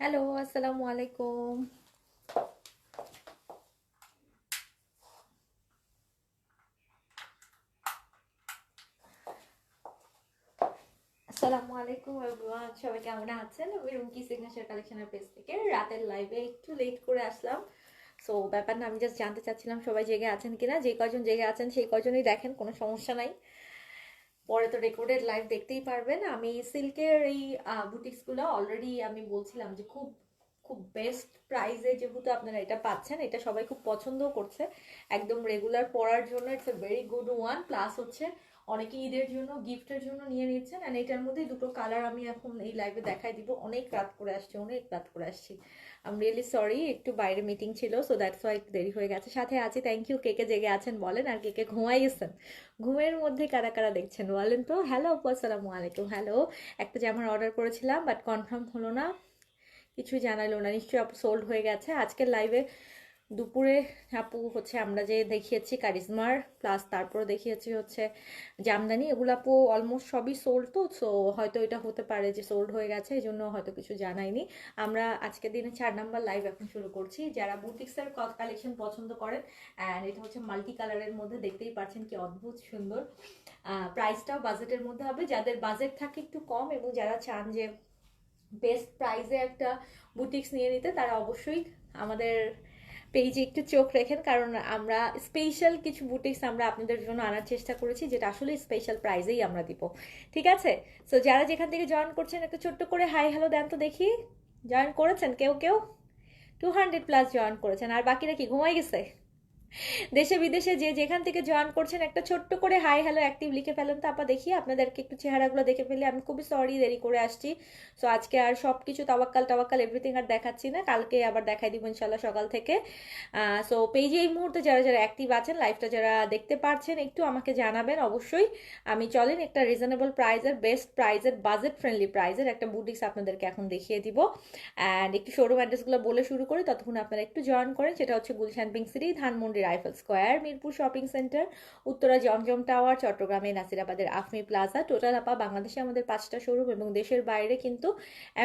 Hello, আসসালামু আলাইকুম। আসসালামু আলাইকুম এভরিওয়ান, সবাই কেমন আছেন? আমি রুমকি সিগনেচার কালেকশনের পেজ থেকে রাতের লাইভে একটু লেট করে আসলাম। সো ব্যাপার না, আমি জাস্ট জানতে চাচ্ছিলাম সবাই জেগে আছেন কিনা। যে কয়জন জেগে আছেন সেই কয়জনই দেখেন, কোনো সমস্যা নাই। পরে তো রেকর্ডেড লাইভ দেখতেই পারবেন। আমি সিল্কের এই বুটিক্সগুলো অলরেডি আমি বলছিলাম যে খুব খুব বেস্ট প্রাইসে যেহেতু আপনারা এটা পাচ্ছেন, এটা সবাই খুব পছন্দও করছে। একদম রেগুলার পরার জন্য it's a very good one. Plus হচ্ছে অনেকে ঈদের জন্য গিফটের জন্য নিয়ে নিচ্ছেন। অ্যান্ড এটার মধ্যে দুটো কালার আমি এখন এই লাইভে দেখাই দিব। অনেক রাত করে আসছি, অনেক রাত করে আসছি। আই এম রিয়েলি সরি, একটু বাইরে মিটিং ছিল, সো দ্যাটস ওয়াই একটু দেরি হয়ে গেছে। সাথে আছি, থ্যাংক ইউ। কে কে জেগে আছেন বলেন, আর কে কে ঘুমাই গেছেন? ঘুমের মধ্যে কারা কারা দেখছেন বলেন তো। হ্যালো আপু, আসসালামু আলাইকুম। হ্যালো। একটা জামার অর্ডার করেছিলাম বাট কনফার্ম হলো না, কিছুই জানালো না। নিশ্চয়ই আপু সোল্ড হয়ে গেছে। আজকের লাইভে দুপুরে আপু হচ্ছে আমরা যে দেখিয়েছি কারিজমার, প্লাস তারপর দেখিয়েছি হচ্ছে জামদানি, এগুলো আপু অলমোস্ট সবই সোল্ড। তো সো হয়তো এটা হতে পারে যে সোল্ড হয়ে গেছে, এই জন্য হয়তো কিছু জানাইনি। আমরা আজকের দিনে 4 নাম্বার লাইভ এখন শুরু করছি। যারা বুটিক্সের কালেকশন পছন্দ করেন, অ্যান্ড এটা হচ্ছে মাল্টি কালারের মধ্যে, দেখতেই পাচ্ছেন কি অদ্ভুত সুন্দর। প্রাইসটাও বাজেটের মধ্যে হবে। যাদের বাজেট থাকে একটু কম এবং যারা চান যে বেস্ট প্রাইসে একটা বুটিক্স নিয়ে নিতে, তারা অবশ্যই আমাদের পেজে একটু চোখ রেখেন, কারণ আমরা স্পেশাল কিছু বুটিক্স আমরা আপনাদের জন্য আনার চেষ্টা করেছি, যেটা আসলে স্পেশাল প্রাইজেই আমরা দিব। ঠিক আছে? সো যারা যেখান থেকে জয়েন করছেন একটা ছোট্ট করে হাই হ্যালো দেন তো দেখি। জয়েন করেছেন কেউ কেউ? 200+ জয়েন করেছেন, আর বাকিরা কি ঘুমাই গেছে? দেশে বিদেশে যে যেখান থেকে জয়েন করছেন একটা ছোট্ট করে হাই হ্যালো অ্যাক্টিভ লিখে ফেলেন তো আপা, দেখি আপনাদেরকে একটু চেহারাগুলো দেখে ফেলে। আমি খুবই সরি দেরি করে আসছি। সো আজকে আর সব কিছু তাওয়াক্কাল টাওয়াক্কাল এভরিথিং আর দেখাচ্ছি না, কালকে আবার দেখাই দিব ইনশাল্লাহ সকাল থেকে। সো পেজে এই মুহূর্তে যারা যারা অ্যাক্টিভ আছেন, লাইভটা যারা দেখতে পারছেন, একটু আমাকে জানাবেন অবশ্যই। আমি চলেন একটা রিজনেবল প্রাইজের, বেস্ট প্রাইজের, বাজেট ফ্রেন্ডলি প্রাইজের একটা বুটিক্স আপনাদেরকে এখন দেখিয়ে দিব। অ্যান্ড একটু শোরুম অ্যাড্রেসগুলো বলে শুরু করি, ততক্ষণ আপনারা একটু জয়েন করেন। সেটা হচ্ছে Gulshan pink city, Dhanmondi rifle square, Mirpur shopping centre, Uttara Jamjam tower, চট্টগ্রামে নাসিরাবাদের আফমি প্লাজা। টোটাল আপা বাংলাদেশে আমাদের 5টা শোরুম, এবং দেশের বাইরে কিন্তু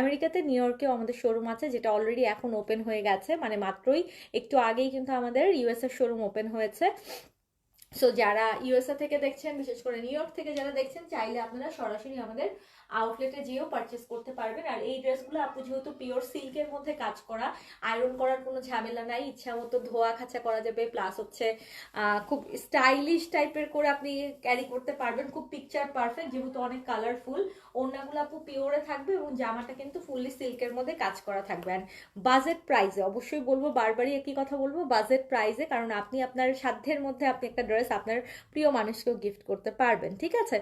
আমেরিকাতে নিউ ইয়র্কেও আমাদের শোরুম আছে, যেটা অলরেডি এখন ওপেন হয়ে গেছে। মানে মাত্রই একটু আগেই কিন্তু আমাদের ইউএসএ শোরুম ওপেন হয়েছে। সো যারা ইউএসএ থেকে দেখছেন, বিশেষ করে নিউ ইয়র্ক থেকে যারা দেখছেন, চাইলে আপনারা সরাসরি আমাদের আউটলেটে যেও পারচেস করতে পারবেন। আর এই ড্রেসগুলো আপু যেহেতু পিওর সিল্কের মধ্যে কাজ করা, আয়রন করার কোনো ঝামেলা নাই, ইচ্ছা মতো ধোয়া খাঁচা করা যাবে। প্লাস হচ্ছে খুব স্টাইলিশ টাইপের করে আপনি ক্যারি করতে পারবেন, খুব পিকচার পারফেক্ট, যেহেতু অনেক কালারফুল। ওড়নাগুলো আপু পিওরে থাকবে এবং জামাটা কিন্তু ফুললি সিল্কের মধ্যে কাজ করা থাকবে। আর বাজেট প্রাইসে, অবশ্যই বলবো, বারবারই একই কথা বলবো, বাজেট প্রাইসে, কারণ আপনি আপনার সাধ্যের মধ্যে আপনি একটা ড্রেস আপনার প্রিয় মানুষকেও গিফট করতে পারবেন। ঠিক আছে?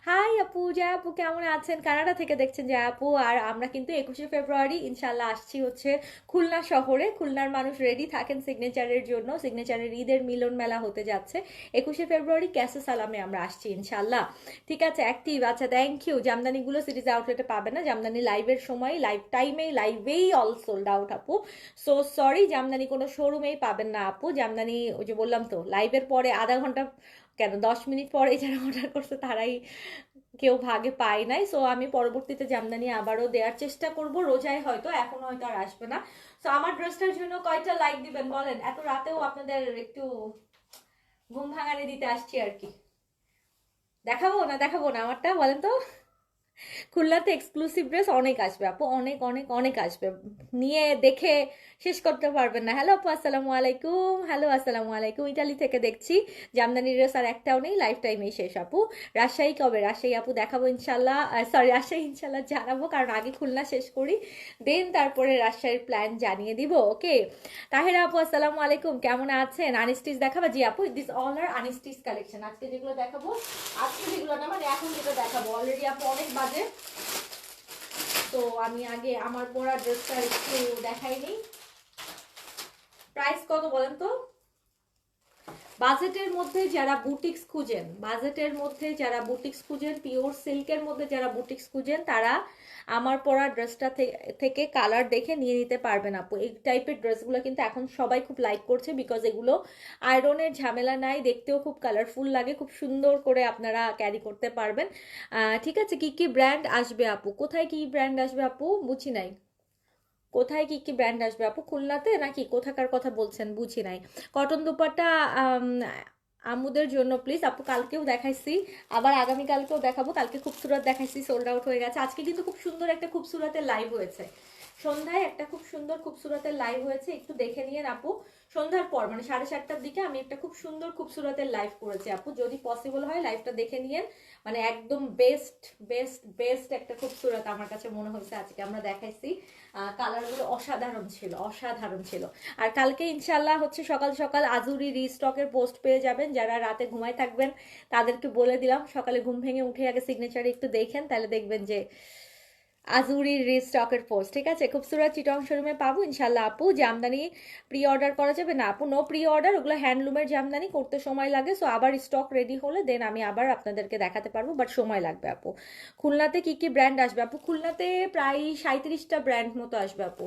হাই আপু, জয়া আপু কেমন আছেন? কানাডা থেকে দেখছেন জয়া আপু। আর আমরা কিন্তু 21শে ফেব্রুয়ারি ইনশাল্লাহ আসছি হচ্ছে খুলনা শহরে। খুলনার মানুষ রেডি থাকেন সিগনেচারের জন্য। সিগনেচারের ঈদের মিলন মেলা হতে যাচ্ছে 21শে ফেব্রুয়ারি, ক্যাসে সালামে আমরা আসছি ইনশাল্লাহ। ঠিক আছে? অ্যাক্টিভ, আচ্ছা থ্যাংক ইউ। জামদানিগুলো সিরিজ আউটলেটে পাবে না, জামদানি লাইভের সময়, লাইভ টাইমেই, লাইভেই অল সোল্ড আউট আপু। সো সরি, জামদানি কোনো শোরুমেই পাবেন না আপু। জামদানি ওই যে বললাম তো, লাইভের পরে আধা ঘন্টা কেন 10 মিনিট পরে যারা অর্ডার করছে তারাই কেউ ভাগে পায় নাই। সো আমি পরবর্তীতে জামদানি আবারও দেওয়ার চেষ্টা করব, রোজায় হয়তো, এখন হয়তো আর আসবে না। সো আমার ড্রেসটার জন্য কয়টা লাইক দিবেন বলেন? এত রাতেও আপনাদের একটু ঘুম ভাঙানি দিতে আসছি আর কি। দেখাবো না দেখাবো না আমারটা বলেন তো? খুলনাতে এক্সক্লুসিভ ড্রেস অনেক আসবে আপু, অনেক অনেক অনেক আসবে, নিয়ে দেখে শেষ করতে পারবেন না। হ্যালো আপু, আসসালামু আলাইকুম। হ্যালো, আসসালামু আলাইকুম। ইটালি থেকে দেখছি। জামদানি ড্রেস আর একটাও নেই, লাইফ টাইমেই শেষ আপু। রাজশাহী কবে? রাজশাহী আপু দেখাবো ইনশাল্লাহ, সরি রাজশাহী ইনশাল্লাহ জানাবো, কারণ আগে খুলনা শেষ করি, দেন তারপরে রাজশাহীর প্ল্যান জানিয়ে দিব। ওকে। তাহেরা আপু, আসসালামু আলাইকুম, কেমন আছেন? আনস্টিচ দেখাবো? জি আপু, this all are unstitch collection. আজকে যেগুলো দেখাবো, আজকে যেগুলো না মানে এখন যেটা দেখাবো, অলরেডি আপু অনেক বাজে। তো আমি আগে আমার পরা ড্রেসটা একটু দেখাই নিই। প্রাইস কত বলেন তো? বাজেটের মধ্যে যারা বুটিক্স খুঁজেন, বাজেটের মধ্যে যারা বুটিক্স খুঁজেন, পিওর সিল্কের মধ্যে যারা বুটিক্স খুঁজেন, তারা আমার পরা ড্রেসটা থেকে কালার দেখে নিয়ে নিতে পারবেন আপু। এই টাইপের ড্রেসগুলো কিন্তু এখন সবাই খুব লাইক করছে, বিকজ এগুলো আয়রনের ঝামেলা নাই, দেখতেও খুব কালারফুল লাগে, খুব সুন্দর করে আপনারা ক্যারি করতে পারবেন। ঠিক আছে? কি কি ব্র্যান্ড আসবে আপু? কোথায় কি ব্র্যান্ড আসবে আপু? বুঝি নাই। কোথায় কি কি ব্র্যান্ড আসবে আপু? খুলনাতে নাকি কোথাকার কথা বলছেন বুঝি নাই। কটন দুপাট্টা আমুদের জন্য প্লিজ আপু। কালকেও দেখাইছি, আবার আগামীকালকেও দেখাবো। কালকে খুবসুরত দেখাইছি, সোল্ড আউট হয়ে গেছে। আজকে কিন্তু খুব সুন্দর একটা খুবসুরতের লাইভ হয়েছে, সন্ধ্যায় একটা খুব সুন্দর খুবসুরতের লাইভ হয়েছে, একটু দেখে নিয়ে আপু। সন্ধ্যার পর মানে 7:30টার দিকে আমি একটা খুব সুন্দর খুবসুরতের লাইভ করেছি আপু, যদি পসিবল হয় লাইভটা দেখে নিয়ে। মানে একদম বেস্ট বেস্ট বেস্ট একটা খুবসুরত আমার কাছে মনে হয়েছে আজকে আমরা দেখাইছি। কালারগুলো অসাধারণ ছিল, অসাধারণ ছিল। আর কালকে ইনশাল্লাহ হচ্ছে সকাল সকাল আজুরি রিস্টকের পোস্ট পেয়ে যাবেন। যারা রাতে ঘুমায় থাকবেন তাদেরকে বলে দিলাম সকালে ঘুম ভেঙে উঠে আগে সিগনেচারে একটু দেখেন, তাহলে দেখবেন যে আজুরির রিস্টকের পোস্ট। ঠিক আছে, খুবসুরত চিটং শোরুমে পাবো ইনশাল্লাহ আপু। জামদানি প্রি অর্ডার করা যাবে না আপু? নো প্রি অর্ডার, ওগুলো হ্যান্ডলুমের জামদানি, করতে সময় লাগে। সো আবার স্টক রেডি হলে দেন আমি আবার আপনাদেরকে দেখাতে পারবো, বাট সময় লাগবে আপু। খুলনাতে কি কি ব্র্যান্ড আসবে আপু? খুলনাতে প্রায় 37টা ব্র্যান্ড মতো আসবে আপু,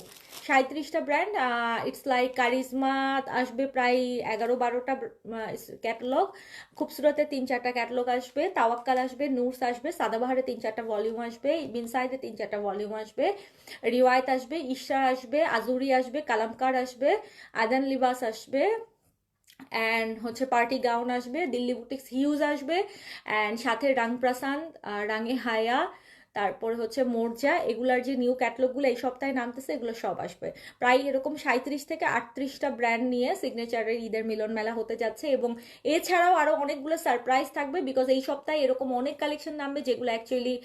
37টা ব্র্যান্ড। ইটস লাইক কারিজমা আসবে প্রায় 11-12টা ক্যাটালগ, খুবসুরতে 3-4টা ক্যাটালগ আসবে, তাওয়াক্কাল আসবে, নুরস আসবে, সাদাবাহারে 3-4টা ভলিউম আসবে, বিনসাইডে 3-4টা ভলিউম আসবে, রিওয়ায়ত আসবে, ইশা আসবে, আজুরি আসবে, কালামকার আসবে, আদান লিবাস আসবে, অ্যান্ড হচ্ছে পার্টি গাউন আসবে, দিল্লি বুটিক্স হিউজ আসবে, অ্যান্ড সাথে রাং প্রাসান্ত, রাঙে হায়া, তারপরে হচ্ছে মোর্জা, এগুলার যে নিউ ক্যাটলগুলো এই সপ্তাহে নামতেছে এগুলো সব আসবে। প্রায় এরকম 37 থেকে 38টা ব্র্যান্ড নিয়ে সিগনেচারের ঈদের মিলন মেলা হতে যাচ্ছে। এবং এছাড়াও আরও অনেকগুলো সারপ্রাইজ থাকবে, বিকজ এই সপ্তাহে এরকম অনেক কালেকশন নামবে যেগুলো অ্যাকচুয়ালি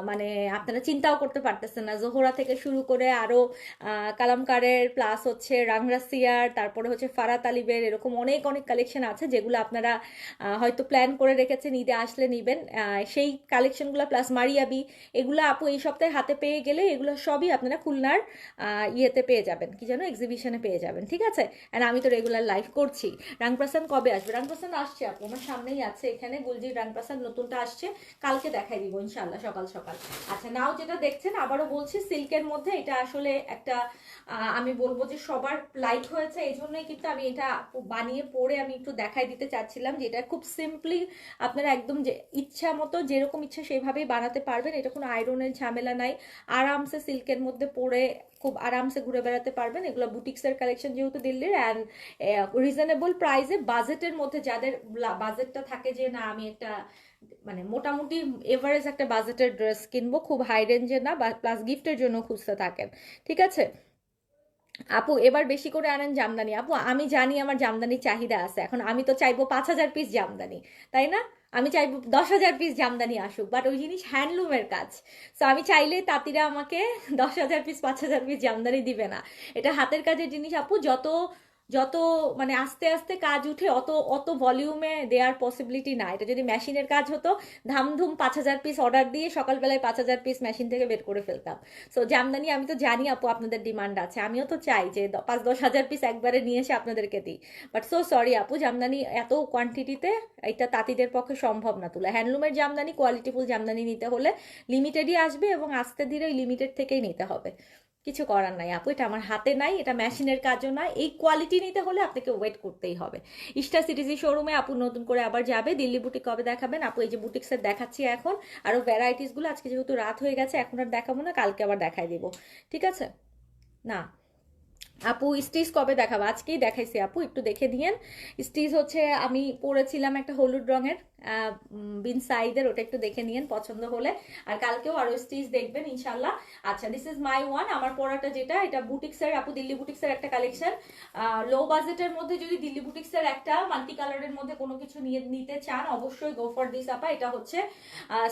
মানে আপনারা চিন্তাও করতে পারতেছেন না। জোহরা থেকে শুরু করে আরও কালামকারের, প্লাস হচ্ছে রাংরাসিয়ার, তারপরে হচ্ছে ফারাত আলিবের, এরকম অনেক অনেক কালেকশন আছে যেগুলো আপনারা হয়তো প্ল্যান করে রেখেছেন ঈদে আসলে নিবেন। সেই কালেকশনগুলো প্লাস মারিয়াবি, এগুলো আপু এই সপ্তাহে হাতে পেয়ে গেলে এগুলো সবই আপনারা খুলনার ইয়েতে পেয়ে যাবেন, কি যেন এক্সিবিশনে পেয়ে যাবেন। ঠিক আছে, অ্যান্ড আমি তো রেগুলার লাইভ করছি। রাংপ্রাসাদ কবে আসবে? রাংপ্রাসাদ আসছে আপু, আমার সামনেই আছে এখানে, গুলজির রাংপ্রাসাদ নতুনটা আসছে, কালকে দেখাই দিব ইনশাল্লাহ সকাল সকাল। আচ্ছা, নাও যেটা দেখছেন আবারও বলছি, সিল্কের মধ্যে এটা আসলে একটা আমি বলবো যে সবার লাইক হয়েছে, এই জন্যই কিন্তু আমি এটা বানিয়ে পরে আমি একটু দেখাই দিতে চাচ্ছিলাম যে এটা খুব সিম্পলি আপনারা একদম যে ইচ্ছা মতো যেরকম ইচ্ছা সেভাবেই বানাতে পারবেন। এটা কোনো আয়রনের ঝামেলা নাই, আরামসে সিল্কের মধ্যে পরে খুব আরামসে ঘুরে বেড়াতে পারবেন। এগুলো বুটিক্সের কালেকশন যেহেতু দিল্লির, অ্যান্ড রিজনেবল প্রাইসে, বাজেটের মধ্যে, যাদের বাজেটটা থাকে যে না আমি একটা মানে মোটামুটি এভারেজ একটা বাজেটের ড্রেস কিনবো, খুব হাই রেঞ্জের না, প্লাস গিফটের জন্য খুঁজতে থাকেন। ঠিক আছে আপু, এবার বেশি করে আনেন জামদানি। আপু আমি জানি আমার জামদানির চাহিদা আছে, এখন আমি তো চাইবো 5,000 পিস জামদানি, তাই না? আমি চাইবো 10,000 পিস জামদানি আসুক, বাট ওই জিনিস হ্যান্ডলুমের কাজ। সো আমি চাইলে তাঁতিরা আমাকে 10,000 পিস 5,000 পিস জামদানি দিবে না। এটা হাতের কাজের জিনিস আপু, যত যত মানে আস্তে আস্তে কাজ উঠে অত অত ভলিউমে দেওয়ার পসিবিলিটি না। এটা যদি মেশিনের কাজ হতো, ধামধুম 5,000 পিস অর্ডার দিয়ে সকালবেলায় 5,000 পিস মেশিন থেকে বের করে ফেলতাম। সো জামদানি আমি তো জানি আপু আপনাদের ডিমান্ড আছে, আমিও তো চাই যে 5-10 হাজার পিস একবারে নিয়ে এসে আপনাদেরকে দিই, বাট সো সরি আপু, জামদানি এত কোয়ান্টিটিতে এটা তাঁতিদের পক্ষে সম্ভব না তোলা। হ্যান্ডলুমের জামদানি, কোয়ালিটিফুল জামদানি নিতে হলে লিমিটেডই আসবে, এবং আস্তে ধীরে ওই লিমিটেড থেকেই নিতে হবে। কিছু করার নাই আপু, এটা আমার হাতে নাই, এটা মেশিনের কাজও নয়। এই কোয়ালিটি নিতে হলে আপনাকে ওয়েট করতেই হবে। ইস্টার সিটিজি শোরুমে আপু নতুন করে আবার যাবে। দিল্লি বুটিক কবে দেখাবেন আপু? এই যে বুটিক্সের দেখাচ্ছি এখন, আরো ভ্যারাইটিসগুলো। আজকে যেহেতু রাত হয়ে গেছে এখন আর দেখাবো না, কালকে আবার দেখাই দিব। ঠিক আছে না আপু, স্টিচ কবে দেখাবো? আজকেই দেখাইছি আপু, একটু দেখে দিয়েন। স্টিচ হচ্ছে আমি পরেছিলাম একটা হলুদ রঙের বিন সাইডের, ওটা একটু দেখে নিয়েন পছন্দ হলে। আর কালকেও আরো স্টিচ দেখবেন ইনশাল্লাহ। আচ্ছা, দিস ইজ মাই ওয়ান, আমার পরাটা যেটা, এটা বুটিক্সের আপু, দিল্লি বুটিক্সের একটা কালেকশন। লো বাজেটের মধ্যে যদি দিল্লি বুটিক্সের একটা মাল্টি কালারের মধ্যে কোনো কিছু নিয়ে নিতে চান, অবশ্যই গো ফর দিস আপা। এটা হচ্ছে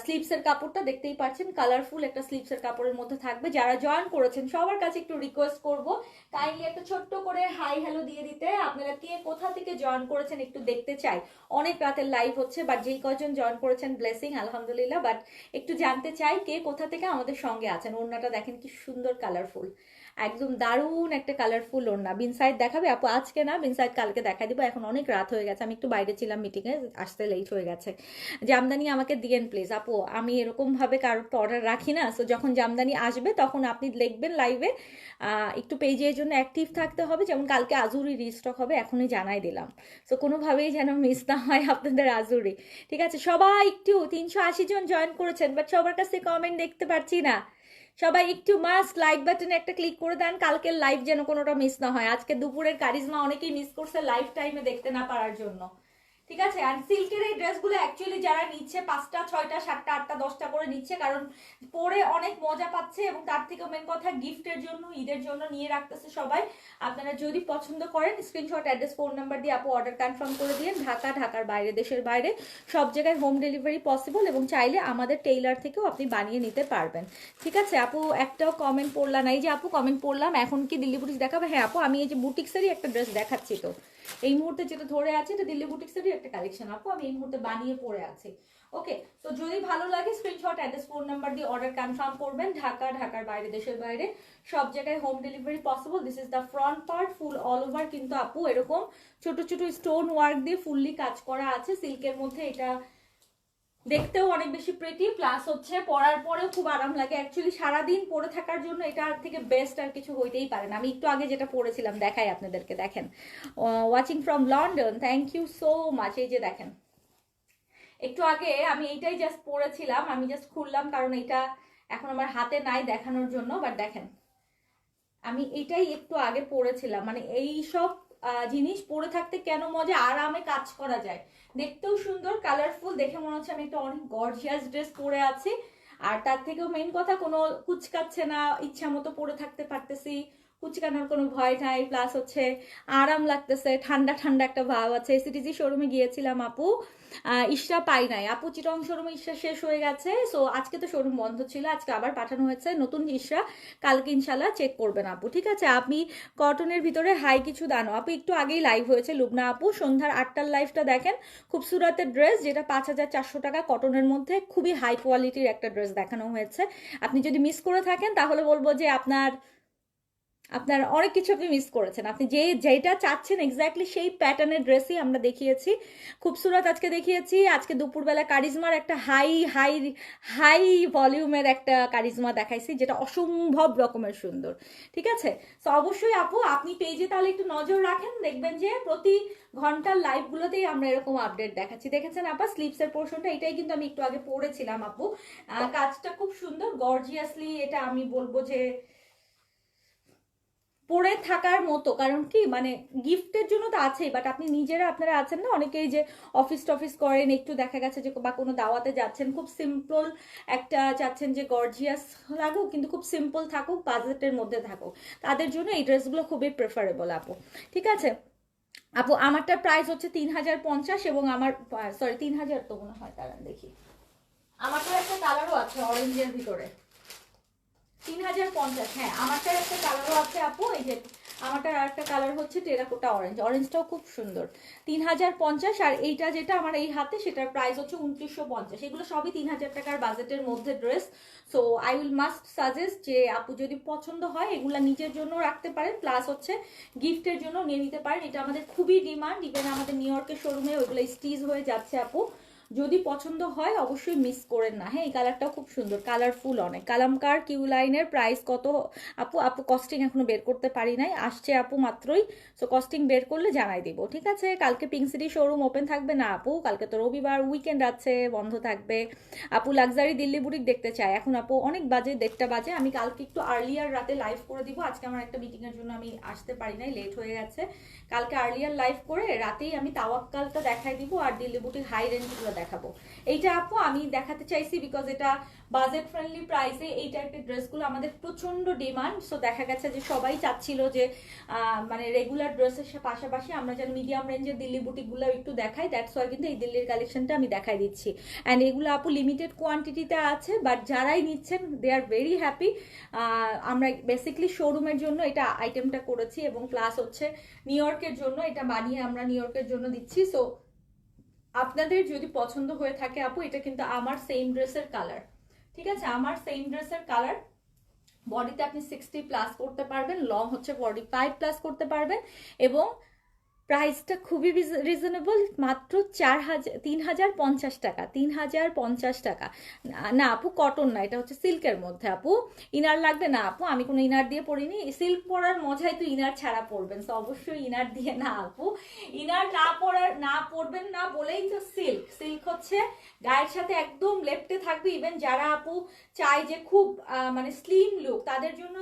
স্লিভসের কাপড়টা দেখতেই পাচ্ছেন, কালারফুল একটা স্লিভসের কাপড়ের মধ্যে থাকবে। যারা জয়েন করেছেন সবার কাছে একটু রিকোয়েস্ট করবো কাইন্ডলি একটা ছোট্ট করে হাই হ্যালো দিয়ে দিতে। আপনারা কে কোথা থেকে জয়েন করেছেন একটু দেখতে চাই। অনেক রাতের লাইভ হচ্ছে, বাট যেই কজন জয়েন করেছেন ব্লেসিং আলহামদুলিল্লাহ, বাট একটু জানতে চাই কে কোথা থেকে আমাদের সঙ্গে আছেন। ওড়নাটা দেখেন কি সুন্দর কালারফুল, একদম দারুণ একটা কালারফুল ওড়না। বিনসাইড দেখাবে আপু? আজকে না, বিনসাইড কালকে দেখা দিব। এখন অনেক রাত হয়ে গেছে, আমি একটু বাইরে ছিলাম মিটিংয়ে, আসতে লেট হয়ে গেছে। জামদানি আমাকে দিয়েন প্লিজ আপু, আমি এরকম ভাবে কারোর তো অর্ডার রাখি না। সো যখন জামদানি আসবে তখন আপনি লিখবেন লাইভে, একটু পেজের জন্য অ্যাক্টিভ থাকতে হবে। যেমন কালকে আজুরি রিস্টক হবে, এখনই জানাই দিলাম। সো কোনোভাবেই যেন মিস না হয় আপনাদের আজুরি। ঠিক আছে, সবাই একটু 380 জন জয়েন করেছেন, বাট সবার কাছে কমেন্ট দেখতে পাচ্ছি না। সবাই একটু মাস্ট লাইক বাটনে একটা ক্লিক করে দেন, কালকের লাইভ যেন কোনোটা মিস না হয়। আজকে দুপুরের কারিজমা অনেকেই মিস করছে লাইভ টাইমে দেখতে না পারার জন্য, ঠিক আছে। আর সিল্কের এই ড্রেসগুলো অ্যাকচুয়ালি যারা নিচ্ছে 5টা 6টা 7টা 8টা 10টা করে নিচ্ছে, কারণ পরে অনেক মজা পাচ্ছে এবং তার থেকে মেন কথা গিফটের জন্য, ঈদের জন্য নিয়ে রাখতেছে সবাই। আপনারা যদি পছন্দ করেন স্ক্রিনশট, অ্যাড্রেস, ফোন নাম্বার দিয়ে আপু অর্ডার কনফার্ম করে দিন। ঢাকা, ঢাকার বাইরে, দেশের বাইরে সব জায়গায় হোম ডেলিভারি পসিবল এবং চাইলে আমাদের টেইলার থেকেও আপনি বানিয়ে নিতে পারবেন, ঠিক আছে। আপু একটাও কমেন্ট পড়লা না, এই যে আপু কমেন্ট পড়লাম এখন কি দিল্লি বুটিক্স দেখাবে? হ্যাঁ আপু, আমি এই যে বুটিক্সেরই একটা ড্রেস দেখাচ্ছি। তো এই মুহূর্তে যেটা ধরে আছে এটা দিল্লি বুটিক্সেরই একটা কালেকশন আপু, আমি এই মুহূর্তে বানিয়ে পড়ে আছি। ওকে, তো যদি ভালো লাগে স্ক্রিনশট, অ্যাড্রেস, ফোন নাম্বার দিয়ে অর্ডার কনফার্ম করবেন। ঢাকা, ঢাকার বাইরে, দেশের বাইরে সব জায়গায় home delivery possible. This is the front part, full all over কিন্তু আপু এরকম ছোট ছোট স্টোন ওয়ার্ক দিয়ে ফুললি কাজ করা আছে সিল্কের মধ্যে। এটা দেখতেও অনেক বেশি প্রিটি, প্লাস হচ্ছে পরার পরেও খুব আরাম লাগে। অ্যাকচুয়ালি সারাদিন পরে থাকার জন্য এটা আর থেকে বেস্ট আর কিছু হইতেই পারে না। আমি একটু আগে যেটা পরেছিলাম দেখাই আপনাদেরকে, দেখেন। Watching from London, thank you so much. এই যে দেখেন, একটু আগে আমি এইটাই জাস্ট পরেছিলাম, আমি জাস্ট খুললাম কারণ এটা এখন আমার হাতে নাই দেখানোর জন্য, বাট দেখেন আমি এটাই একটু আগে পরেছিলাম। মানে এই সব জিনিস পরে থাকতে কেন মজা, আরামে কাজ করা যায়, দেখতেও সুন্দর, কালারফুল, দেখে মনে হচ্ছে আমি একটা অনেক গর্জিয়াস ড্রেস পরে আছি। আর তার থেকেও মেইন কথা কোনো কুচকাচ্ছে না, ইচ্ছা মতো পরে থাকতে পারতেছি, কুচকানোর কোনো ভয় নাই, প্লাস হচ্ছে আরাম লাগতেছে, ঠান্ডা ঠান্ডা একটা ভাব আছে। সিটিজি শোরুমে গিয়েছিলাম আপু, ইশরা পাই নাই আপু, চিটং শোরুমে ইশরা শেষ হয়ে গেছে। সো আজকে তো শোরুম বন্ধ ছিল, আজকে আবার পাঠানো হয়েছে নতুন ইশরা, কালকে ইনশাল্লাহ চেক করবেন আপু, ঠিক আছে। আপনি কটনের ভিতরে হাই কিছু দানো আপু, একটু আগেই লাইভ হয়েছে লুবনা আপু, সন্ধ্যার 8টার লাইভটা দেখেন। খুবসুরাতের ড্রেস, যেটা 5400 টাকা, কটনের মধ্যে খুবই হাই কোয়ালিটির একটা ড্রেস দেখানো হয়েছে। আপনি যদি মিস করে থাকেন তাহলে বলবো যে আপনার অনেক কিছু আপনি মিস করেছেন। আপনি যেটা চাচ্ছেন এক্স্যাক্টলি সেই প্যাটার্নের ড্রেসই আমরা দেখিয়েছি, খুবসুরত আজকে দেখিয়েছি। আজকে দুপুরবেলা কারিজমার একটা হাই হাই হাই ভলিউমের একটা কারিজমা দেখাইছি, যেটা অসম্ভব রকমের সুন্দর, ঠিক আছে। তো অবশ্যই আপু আপনি পেজে তাহলে একটু নজর রাখেন, দেখবেন যে প্রতি ঘন্টার লাইভগুলোতেই আমরা এরকম আপডেট দেখাচ্ছি। দেখেছেন আপা স্লিপসের পোর্শনটা, এটাই কিন্তু আমি একটু আগে পরেছিলাম আপু। কাজটা খুব সুন্দর গর্জিয়াসলি, এটা আমি বলবো যে পরে থাকার মতো। কারণ কি মানে গিফটের জন্য তো আছেই, বাট আপনি নিজেরা আপনারা আছেন না অনেকেই যে অফিস টফিস করেন, একটু দেখা গেছে যে বা কোনো দাওয়াতে যাচ্ছেন, খুব সিম্পল একটা চাচ্ছেন যে গর্জিয়াস লাগুক কিন্তু খুব সিম্পল থাকুক, বাজেটের মধ্যে থাকুক, তাদের জন্য এই ড্রেসগুলো খুবই প্রেফারেবল আপু, ঠিক আছে। আপু আমারটার প্রাইস হচ্ছে 3050 এবং আমার সরি 3000 তো মনে হয়, দাঁড়ান দেখি, আমারটার একটা কালারও আছে অরেঞ্জের ভিতরে, 3050। হ্যাঁ আমারটার একটা কালারও আছে আপু, এই যে আমারটার আরেকটা কালার হচ্ছে টেরাকোটা অরেঞ্জ, অরেঞ্জটাও খুব সুন্দর, 3050। আর এইটা যেটা আমার এই হাতে সেটার প্রাইস হচ্ছে 2950। এগুলো সবই 3000 টাকার বাজেটের মধ্যে dress. So I will must suggest যে আপু যদি পছন্দ হয় এগুলা নিজের জন্য রাখতে পারেন, প্লাস হচ্ছে গিফটের জন্য নিয়ে নিতে পারেন। এটা আমাদের খুবই ডিমান্ড, ইভেন আমাদের নিউ ইয়র্কের শোরুমে ওইগুলো স্টিচ হয়ে যাচ্ছে আপু। যদি পছন্দ হয় অবশ্যই মিস করেন না। হ্যাঁ এই কালারটাও খুব সুন্দর, কালারফুল অনেক। কালামকার কিউ লাইনের প্রাইস কত আপু? আপু কস্টিং এখনো বের করতে পারি নাই, আসছে আপু মাত্রই। সো কস্টিং বের করলে জানাই দিব, ঠিক আছে। কালকে পিঙ্ক সিটি শোরুম ওপেন থাকবে না আপু, কালকে তো রবিবার, উইকেন্ড আছে, বন্ধ থাকবে। আপু লাক্সারি দিল্লি বুটিক দেখতে চাই, এখন আপু অনেক বাজে, 1:30 বাজে। আমি কালকে একটু আর্লিয়ার রাতে লাইভ করে দিব, আজকে আমার একটা মিটিং এর জন্য আমি আসতে পারি নাই, লেট হয়ে গেছে। কালকে আর্লিয়ার লাইভ করে রাতেই আমি তাওয়াক্কালটা দেখাই দিব আর দিল্লি বুটিক হাই রেঞ্জগুলো দেখাবো। এইটা আপু আমি দেখাতে চাইছি বিকজ এটা বাজেট ফ্রেন্ডলি প্রাইসে এই টাইপের ড্রেসগুলো আমাদের প্রচন্ড ডিমান্ড। সো দেখা গেছে যে সবাই চাচ্ছিল যে মানে রেগুলার ড্রেসের পাশাপাশি আমরা যেন মিডিয়াম রেঞ্জের দিল্লি বুটিকগুলো একটু দেখাই, দ্যাটস ওয়াই কিন্তু এই দিল্লির কালেকশনটা আমি দেখাই দিচ্ছি। অ্যান্ড এগুলো আপু লিমিটেড কোয়ান্টিটিতে আছে, বাট যারাই নিচ্ছেন দে আর ভেরি হ্যাপি। আমরা বেসিকলি শোরুমের জন্য এটা আইটেমটা করেছি এবং প্লাস হচ্ছে নিউ ইয়র্কের জন্য এটা বানিয়ে আমরা নিউ ইয়র্কের জন্য দিচ্ছি। সো আপনাদের যদি পছন্দ হয়ে থাকে আপু, এটা কিন্তু আমার সেম ড্রেসের কালার, ঠিক আছে, আমার সেম ড্রেসের কালার। বডিতে আপনি 60+ করতে পারবেন, লং হচ্ছে 45+ করতে পারবেন এবং প্রাইসটা খুবই রিজনেবল, মাত্র 3,050 টাকা, 3,050 টাকা। না আপু, কটন না, এটা হচ্ছে সিল্কের মধ্যে। আপু ইনার লাগবে না আপু, আমি কোনো ইনার দিয়ে পরিনি। সিল্ক পরার মজাই তো ইনার ছাড়া পরবেন, তো অবশ্যই ইনার দিয়ে না আপু। ইনার না পরবেন না বলেই তো সিল্ক। সিল্ক হচ্ছে গায়ের সাথে একদম লেপ্টে থাকবে। ইভেন যারা আপু চাই যে খুব মানে স্লিম লুক, তাদের জন্য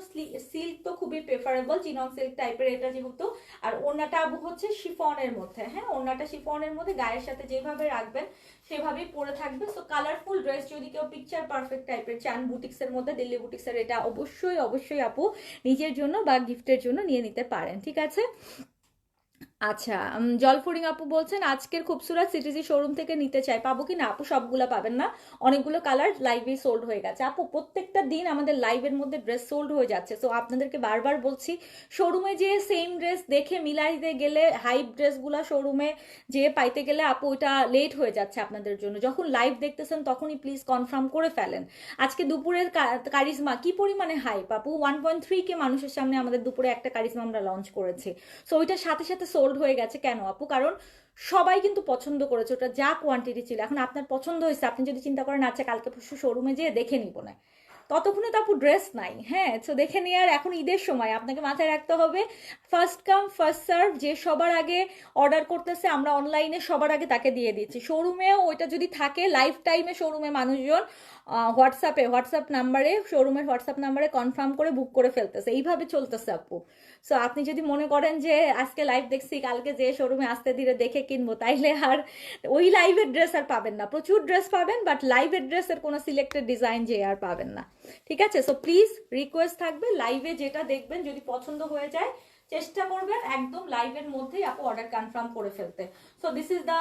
সিল্ক তো খুবই প্রেফারেবল, চিনন সিল্ক টাইপের এটা যেহেতু। আর ওড়নাটা আবু হচ্ছে শিফনের মধ্যে, হ্যাঁ ওড়নাটা শিফনের মধ্যে, গায়ের সাথে যেভাবে রাখবেন সেভাবেই পরে থাকবে। সো কালারফুল ড্রেস যদি কেউ পিকচার পারফেক্ট টাইপের চান বুটিক্সের মধ্যে, দিল্লি বুটিক্সের, এটা অবশ্যই অবশ্যই আপু নিজের জন্য বা গিফটের জন্য নিয়ে নিতে পারেন, ঠিক আছে। আচ্ছা, জলফরিং আপু বলছেন আজকের খুবসুরত সিটিজি শোরুম থেকে নিতে চাই, পাবো কি না আপু? সবগুলো পাবেন না, অনেকগুলো কালার লাইভে সোল্ড হয়ে গেছে আপু। প্রত্যেকটা দিন আমাদের লাইভের মধ্যে ড্রেস সোল্ড হয়ে যাচ্ছে। সো আপনাদেরকে বারবার বলছি, শোরুমে যে সেম ড্রেস দেখে মিলাইতে গেলে, হাইপ ড্রেসগুলো শোরুমে যে পাইতে গেলে আপু ওইটা লেট হয়ে যাচ্ছে আপনাদের জন্য। যখন লাইভ দেখতেছেন তখনই প্লিজ কনফার্ম করে ফেলেন। আজকে দুপুরের কারিজমা কি পরিমাণে হাইপ আপু, 1.3K মানুষের সামনে আমাদের দুপুরে একটা কারিজমা আমরা লঞ্চ করেছি। সো ওইটার সাথে সাথে সোল্ড হয়ে গেছে কেন আপু? কারণ সবাই কিন্তু পছন্দ করেছে, ওটা যা কোয়ান্টিটি ছিল। এখন আপনার পছন্দ হয়েছে, আপনি যদি চিন্তা করেন আচ্ছা কালকে পরশু শোরুমে যেয়ে দেখে নিব না, ততক্ষণে তো আপু ড্রেস নাই। হ্যাঁ, তো দেখে নিয়ে, আর এখন ঈদের সময় আপনাকে মাথায় রাখতে হবে ফার্স্ট কাম ফার্স্ট সার্ভ, যে সবার আগে অর্ডার করতেছে আমরা অনলাইনে সবার আগে তাকে দিয়ে দিচ্ছি। শোরুমেও ওইটা যদি থাকে, লাইফ টাইমে শোরুমে মানুষজন হোয়াটসঅ্যাপ নাম্বারে, শোরুমের হোয়াটসঅ্যাপ নাম্বারে কনফার্ম করে বুক করে ফেলতেছে, এইভাবে চলতেছে আপু। সো আপনি যদি মনে করেন যে আজকে লাইভ দেখছি কালকে যে শোরুমে আস্তে ধীরে দেখে কিনবো, তাইলে আর ওই লাইভের ড্রেস আর পাবেন না। প্রচুর ড্রেস পাবেন, বাট লাইভের ড্রেসের কোনো সিলেক্টেড ডিজাইন যে আর পাবেন না, ঠিক আছে। সো প্লিজ রিকোয়েস্ট থাকবে, লাইভে যেটা দেখবেন যদি পছন্দ হয়ে যায় চেষ্টা করবেন একদম লাইভের মধ্যেই আপু অর্ডার কনফার্ম করে ফেলতে। So this is the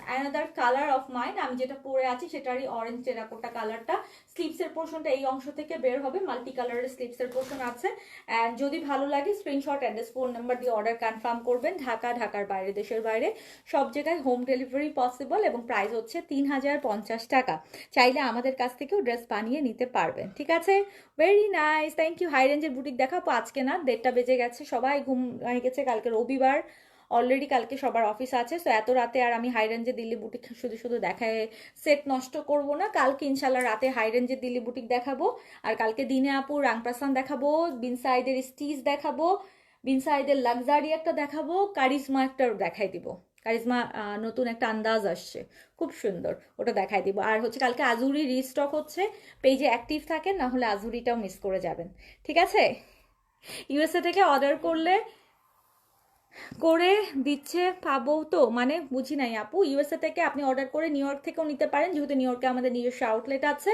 another colour of mine. আমি যেটা পরে আছি সেটারই অরেঞ্জ টেরাকোটা কালারটা। স্লিভসের পোর্শনটা এই অংশ থেকে বের হবে, মাল্টি কালারের স্লিভসের পোর্শন আছে। অ্যান্ড যদি ভালো লাগে স্ক্রিনশট, অ্যাড্রেস, ফোন নাম্বার দিয়ে অর্ডার কনফার্ম করবেন। ঢাকা, ঢাকার বাইরে, দেশের বাইরে সব জায়গায় হোম ডেলিভারি পসিবল, এবং প্রাইস হচ্ছে 3,050 টাকা। চাইলে আমাদের কাছ থেকেও ড্রেস বানিয়ে নিতে পারবেন, ঠিক আছে। Very nice, thank you. High রেঞ্জের বুটিক দেখাবো আজকে না, 1:30 বেজে গেছে, সবাই ঘুম হয়ে গেছে, কালকে রবিবার অলরেডি, কালকে সবার অফিস আছে। সো এত রাতে আর আমি হাই রেঞ্জের দিল্লি বুটিক শুধু শুধু দেখায় সেট নষ্ট করব না। কালকে ইনশাল্লাহ রাতে হাই রেঞ্জের দিল্লি বুটিক দেখাবো, আর কালকে দিনে আপু রাংপ্রাসান দেখাবো, বিনসাইডের স্টিচ দেখাবো, বিনসাইডের লাক্সারি একটা দেখাবো, কারিজমা একটা দেখাই দিব। কারিজমা নতুন একটা আন্দাজ আসছে, খুব সুন্দর, ওটা দেখাই দিব। আর হচ্ছে কালকে আজুরি রিস্টক হচ্ছে, পেজে অ্যাক্টিভ থাকেন, না হলে আজুরিটাও মিস করে যাবেন, ঠিক আছে। ইউএসএ থেকে অর্ডার করলে করে দিচ্ছে পাবো তো, মানে বুঝি নাই আপু। ইউএসএ থেকে আপনি অর্ডার করে নিউ ইয়র্ক থেকেও নিতে পারেন, যেহেতু নিউ ইয়র্কে আমাদের নিজস্ব আউটলেট আছে।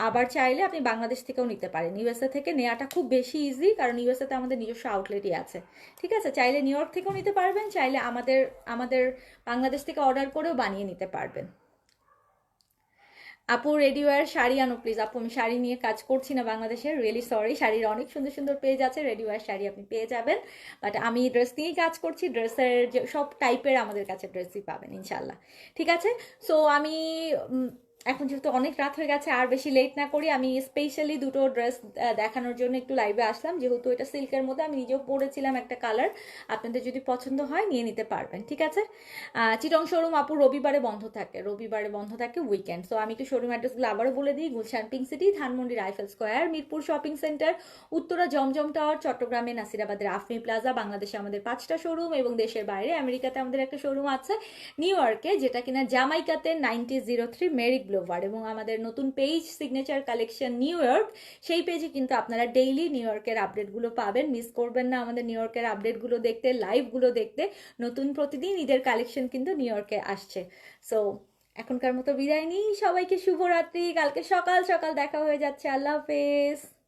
আবার চাইলে আপনি বাংলাদেশ থেকেও নিতে পারেন। ইউএসএ থেকে নেওয়াটা খুব বেশি ইজি, কারণ ইউএসএতে আমাদের নিজস্ব আউটলেটই আছে, ঠিক আছে। চাইলে নিউ ইয়র্ক থেকেও নিতে পারবেন, চাইলে আমাদের আমাদের বাংলাদেশ থেকে অর্ডার করেও বানিয়ে নিতে পারবেন। আপু রেডি ওয়ার শাড়ি আনো প্লিজ। আপু আমি শাড়ি নিয়ে কাজ করছি না বাংলাদেশের, রিয়েলি সরি। শাড়ির অনেক সুন্দর সুন্দর পেজ আছে, রেডি ওয়ার শাড়ি আপনি পেয়ে যাবেন, বাট আমি ড্রেস নিয়েই কাজ করছি। ড্রেসের যে সব টাইপের আমাদের কাছে ড্রেসই পাবেন ইনশাল্লাহ, ঠিক আছে। সো আমি এখন যেহেতু অনেক রাত হয়ে গেছে, আর বেশি লেট না করি, আমি স্পেশালি দুটো ড্রেস দেখানোর জন্য একটু লাইভে আসলাম, যেহেতু এটা সিল্কের মধ্যে, আমি নিজেও পরেছিলাম একটা কালার, আপনাদের যদি পছন্দ হয় নিয়ে নিতে পারবেন, ঠিক আছে। চিটং শোরুম আপু রবিবারে বন্ধ থাকে, রবিবারে বন্ধ থাকে, উইকেন্ড। সো আমি একটু শোরুম অ্যাড্রেসগুলো আবারও বলে দিই। Gulshan pink city, Dhanmondi rifle square, Mirpur shopping centre, Uttara Jamjam tower, চট্টগ্রামে নাসিরাবাদের আফমি প্লাজা। বাংলাদেশে আমাদের 5টা শোরুম, এবং দেশের বাইরে আমেরিকাতে আমাদের একটা শোরুম আছে, নিউ ইয়র্কে, যেটা কিনা জামাইকাতে 9003 মেরিক ব্লোভার্ড। এবং আমাদের নতুন page signature collection new York, সেই পেজে কিন্তু আপনারা ডেইলি নিউ ইয়র্কের আপডেটগুলো পাবেন। মিস করবেন না আমাদের নিউ ইয়র্কের আপডেটগুলো দেখতে, লাইভগুলো দেখতে। নতুন প্রতিদিন ঈদের কালেকশন কিন্তু নিউ ইয়র্কে আসছে। সো এখনকার মতো বিদায় নিই, সবাইকে শুভরাত্রি। কালকে সকাল সকাল দেখা হয়ে যাচ্ছে। আল্লাহ হাফেজ।